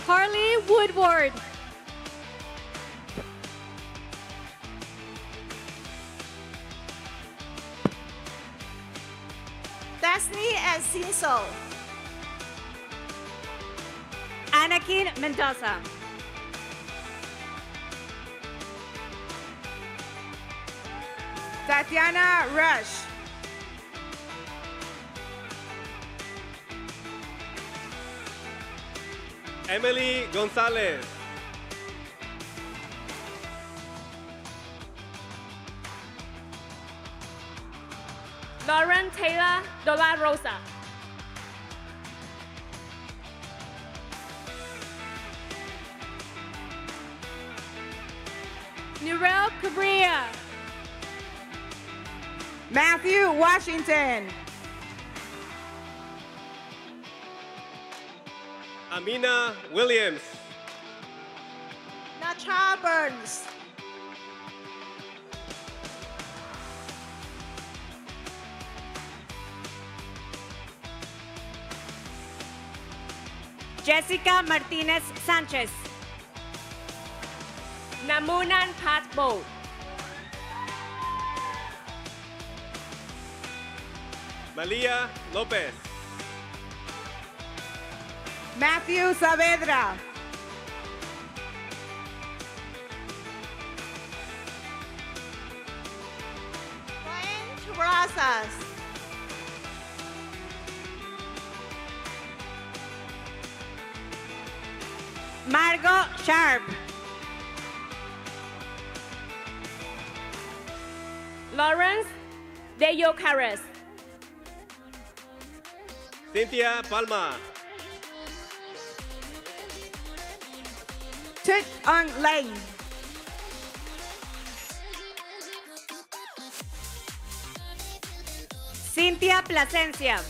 Carly Woodward. Destiny Enciso. Anakin Mendoza. Tatiana Rush. Emily Gonzalez. Lauren Taylor De La Rosa. Nurel Cabrera. Matthew Washington. Amina Williams. Nacha Burns. Jessica Martinez Sanchez. Namunan Patbo. Malia Lopez. Matthew Saavedra. Brian Terrazas. Margot Sharp. Lawrence De Yocares. Cynthia Palma. Tut Ong Lane. Cynthia Plasencia.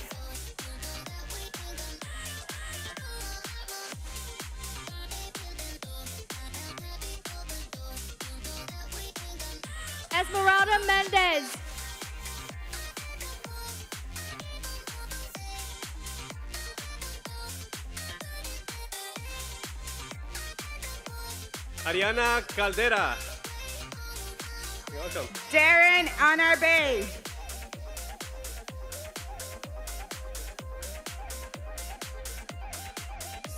Esmeralda Mendez. Ariana Caldera. You're welcome. Darren Anarbe.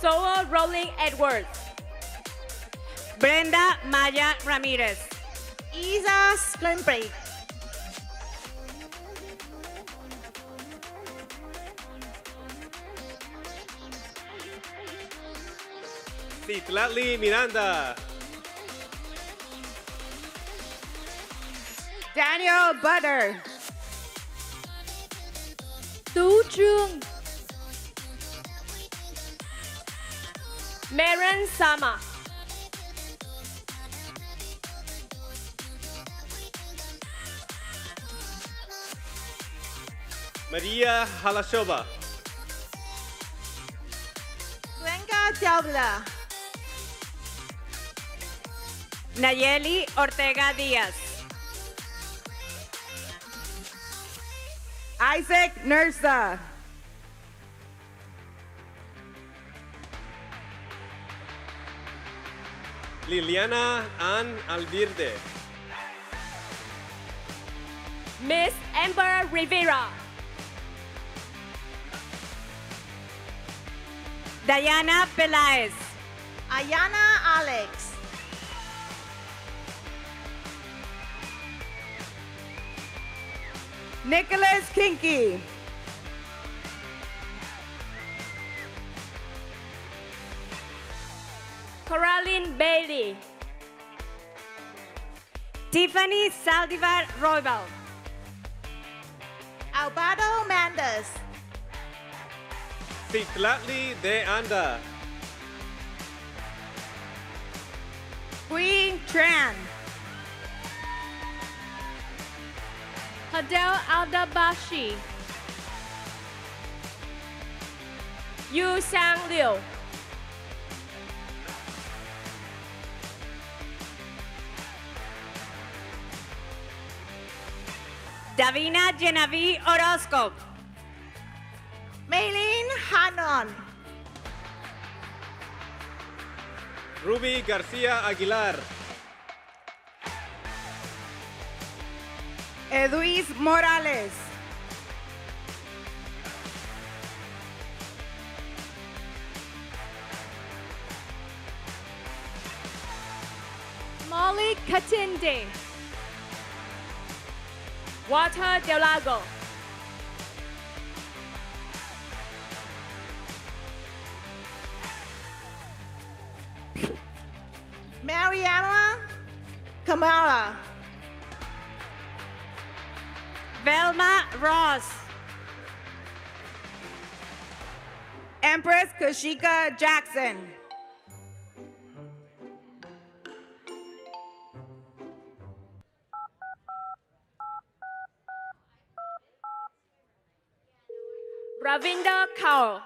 Solo Rolling Edwards. Brenda Maya Ramirez. Isa Sklimbrake. Citlali Miranda. Daniel Butter. Tú Trương. Maren Sama. Maria Halashova. Glenka Delvila. Nayeli Ortega Díaz. Isaac Nursa. Liliana Ann Alvirde. Miss Amber Rivera. Diana Peláez. Ayana Alex. Nicholas Kinky. Coraline Bailey. Tiffany Saldivar Roybal. Alberto Mendes. Citlali de Anda. Queen Tran. Hadel Aldabashi. Yu Sang Liu. Davina Genevieve Orozco. Maylene Hanon. Ruby Garcia Aguilar. Eduis Morales. Molly Katinde. Walter Del Lago. Mariana Kamara. Velma Ross. Empress Kashika Jackson. Ravinder Kaur.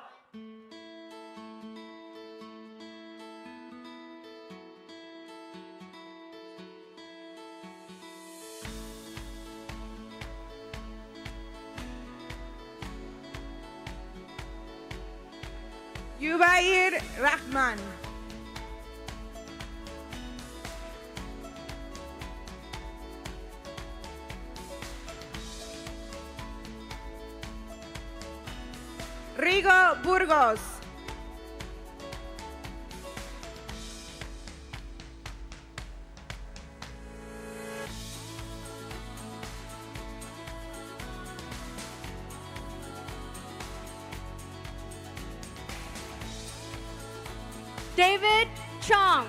Yubair Rahman. Rigo Burgos. David Chong.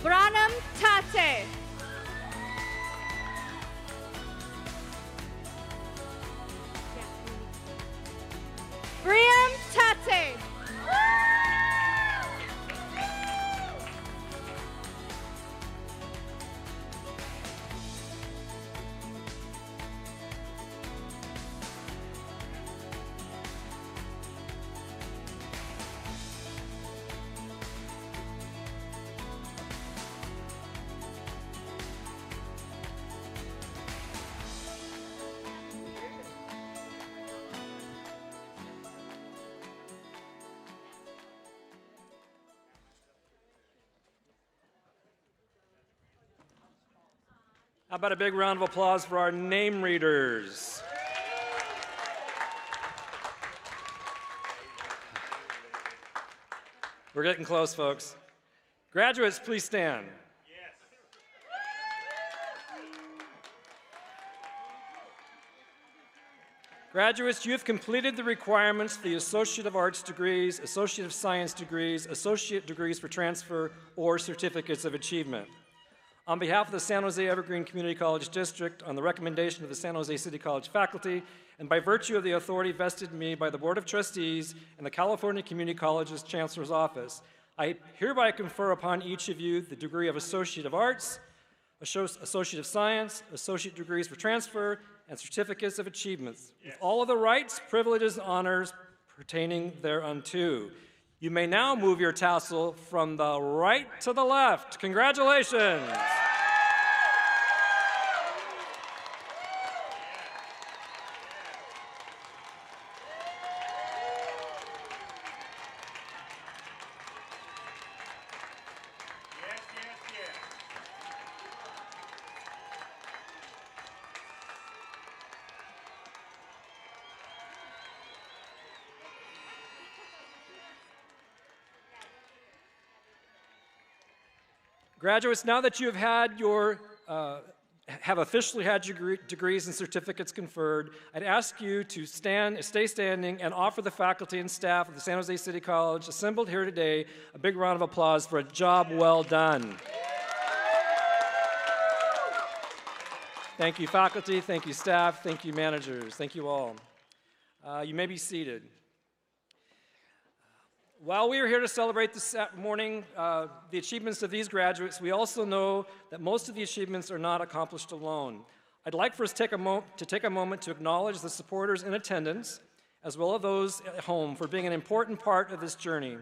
Branham Tate. Brian Tate. How about a big round of applause for our name readers? We're getting close, folks. Graduates, please stand. Graduates, you have completed the requirements for the Associate of Arts degrees, Associate of Science degrees, Associate degrees for transfer, or Certificates of Achievement. On behalf of the San Jose Evergreen Community College District, on the recommendation of the San Jose City College faculty, and by virtue of the authority vested in me by the Board of Trustees and the California Community College's Chancellor's Office, I hereby confer upon each of you the degree of Associate of Arts, Associate of Science, Associate degrees for transfer, and Certificates of Achievements, with all of the rights, privileges, and honors pertaining thereunto. You may now move your tassel from the right to the left. Congratulations! Graduates, now that you have had have officially had your degrees and certificates conferred, I'd ask you to stay standing and offer the faculty and staff of the San Jose City College assembled here today a big round of applause for a job well done. Thank you, faculty. Thank you, staff. Thank you, managers. Thank you all. You may be seated. While we are here to celebrate this morning the achievements of these graduates, we also know that most of the achievements are not accomplished alone. I'd like for us to take a moment to acknowledge the supporters in attendance, as well as those at home, for being an important part of this journey.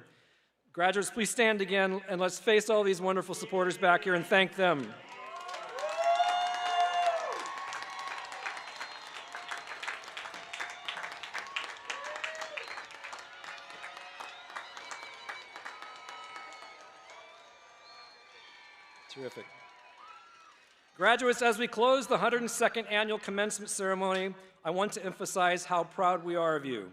Graduates, please stand again, and let's face all these wonderful supporters back here and thank them. Terrific. Graduates, as we close the 102nd annual commencement ceremony, I want to emphasize how proud we are of you.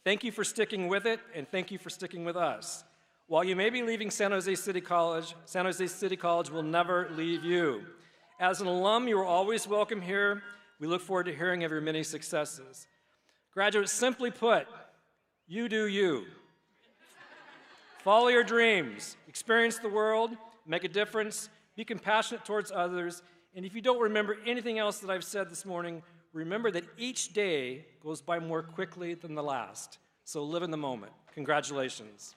Thank you for sticking with it, and thank you for sticking with us. While you may be leaving San Jose City College, San Jose City College will never leave you. As an alum, you are always welcome here. We look forward to hearing of your many successes. Graduates, simply put, you do you. Follow your dreams, experience the world, make a difference, be compassionate towards others, and if you don't remember anything else that I've said this morning, remember that each day goes by more quickly than the last. So live in the moment. Congratulations.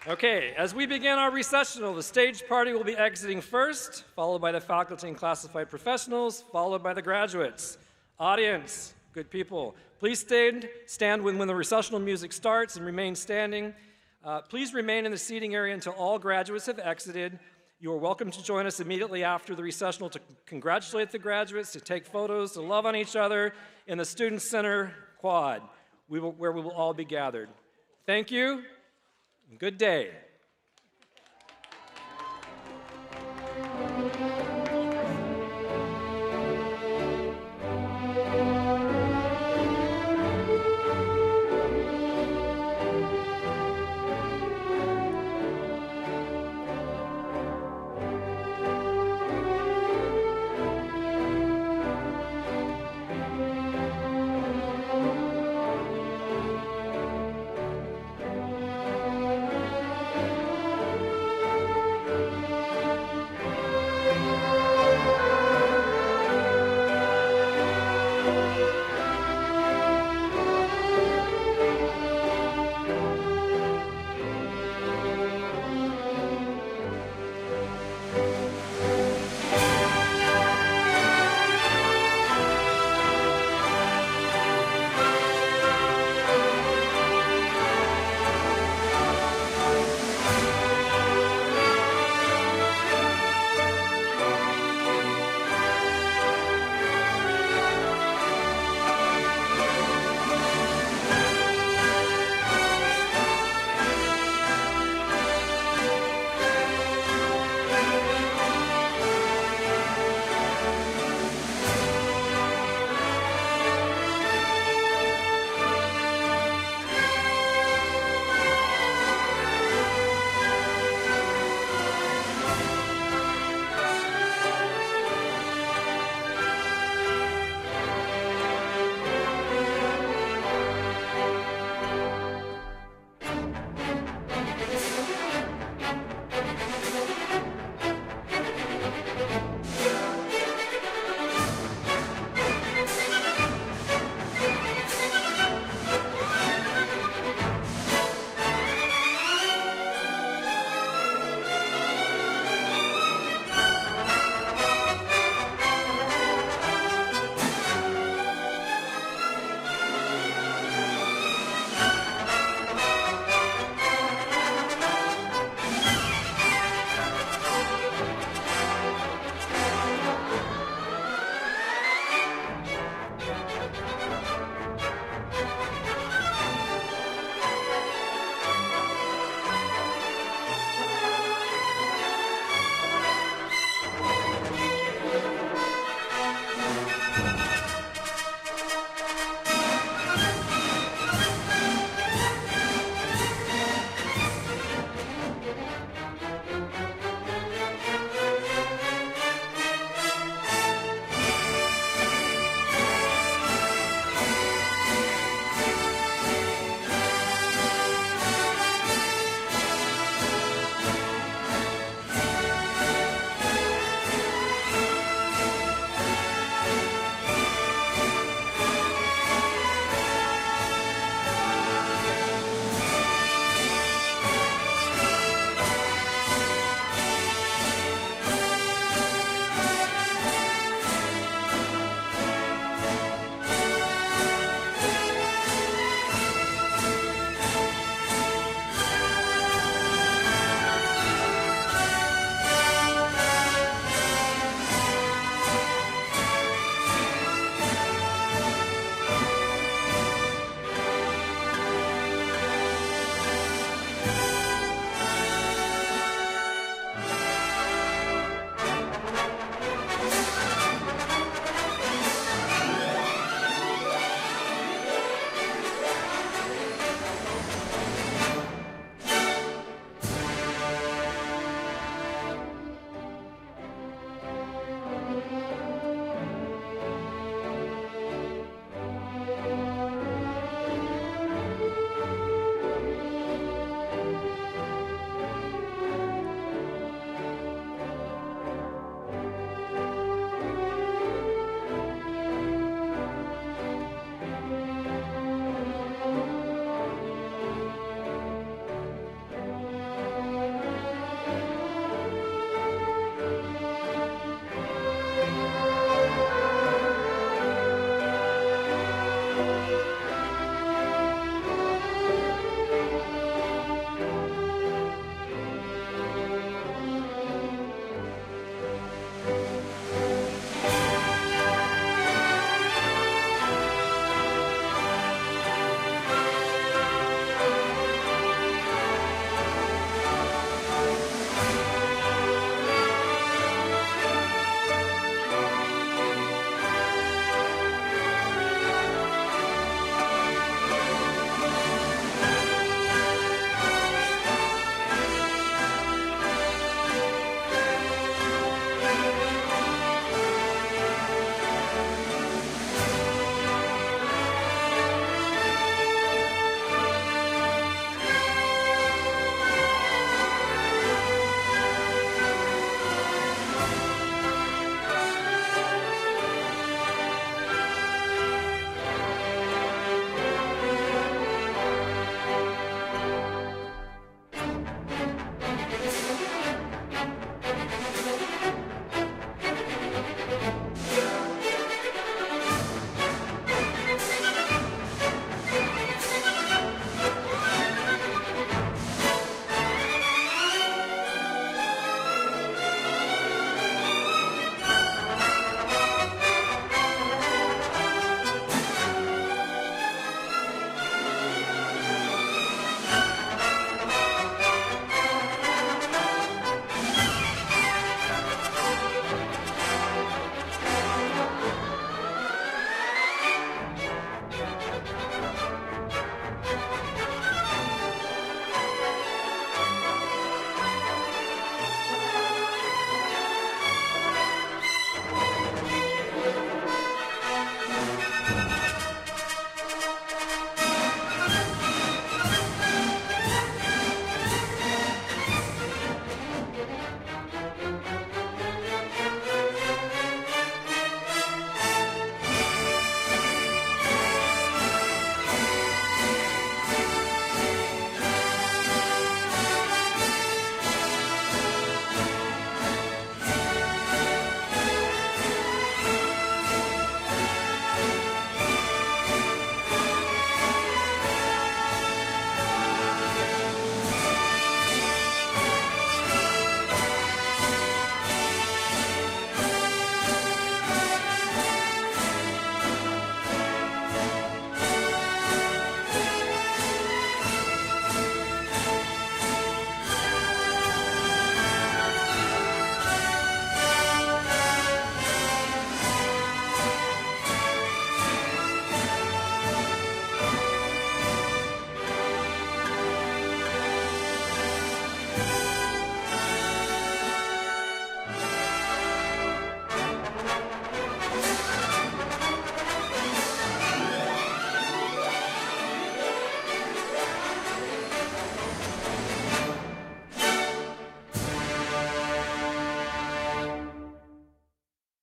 Okay, as we begin our recessional, the stage party will be exiting first, followed by the faculty and classified professionals, followed by the graduates. Audience, good people, please stand when the recessional music starts and remain standing. Please remain in the seating area until all graduates have exited. You are welcome to join us immediately after the recessional to congratulate the graduates, to take photos, to love on each other in the Student Center quad, where we will all be gathered. Thank you, and good day.